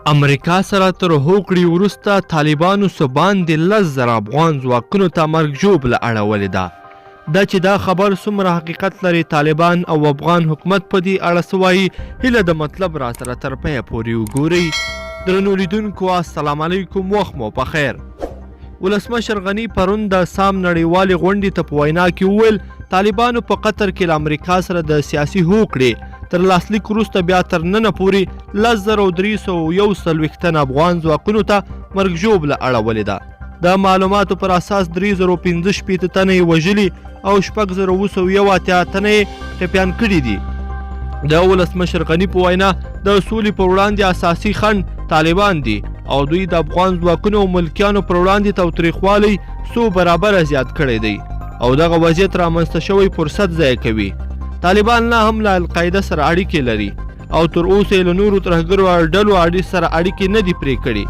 امریکا سره تر هوکړې وروسته طالبانو څه باندې 10,000 افغان ځواکونو ته مرګ ژوبله اړولې ده. دا چې دا خبر څومره حقیقت لري طالبان او افغان حکومت په دې اړه څه وایي، هیله د مطلب را سره تر پایه پورې وګورئ. درنو لیدونکو السلام علیکم، وخت مو په خیر. ولسمشر غني پرون د سام نړیوالې غونډې ته په وینا کې وویل طالبانو په قطر کې له امریکا سره د سیاسي هوکړې تر لاسلیک وروسته بیا تر ننه پورې 10,341 افغان ځواکونو ته مرګ ژوبله اړولې ده. د معلوماتو پر اساس 3,065 تنه یې وژلي او 6,281 تنه یې ټپیان کړي دي. د ولسمشر غني په وینا د سولې پر وړاندې اساسي خنډ طالبان دي او دوی د افغان ځواکونو او ملکیانو پر وړاندې تاوتریخوالی څو برابره زیات کړی دی او دغه وضعیت رامنځته شوی فرصت ضایع کوي. طالبان لا هم له القاعده سره اړیکې لري او تر اوسه یې له نورو ترهګرو ډلو سره اړیکې نه دي پرې کړي.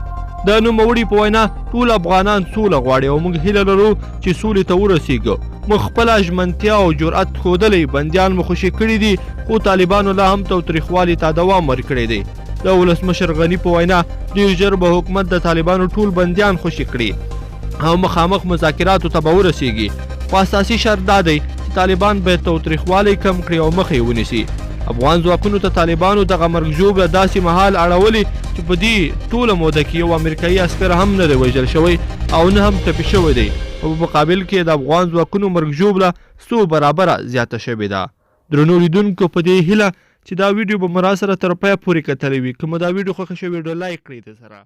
د نوموړي په وینا ټول افغانان سوله غواړي او موږ هیله لرو چې سولې ته ورسیږو. موږ خپله ژمنتیا او جرأت ښودلی، بندیان مو خوشي کړي دي، خو طالبانو لا هم تاوتریخوالي ته دوام ورکړی دی. د ولسمشر غني په وینا ډېر ژر به حکومت د طالبانو ټول بندیان خوشي کړي او مخامخ مذاکراتو ته به ورسیږي، خو اساسي شرط دا دی چې طالبان باید تاوتریخوالی کم کړي او مخه یې ونیسي. افغان ځواکونو ته طالبانو دغه مرګ ژوبله داسې مهال اړولې چې په دې ټوله موده کې یو امریکایي عسکر هم نه دی وژل شوی او نه هم ټپي شوی دی. په مقابل کې د افغان ځواکونو مرګ ژوبله څو برابره زیاته شوې ده. درنو لیدونکو په دې هیله چې دا ویډیو به مو راسره تر پایه پورې کتلی وي. که مو دا ویډیو خوښه شوې ویډیو لایک کړئ. د سره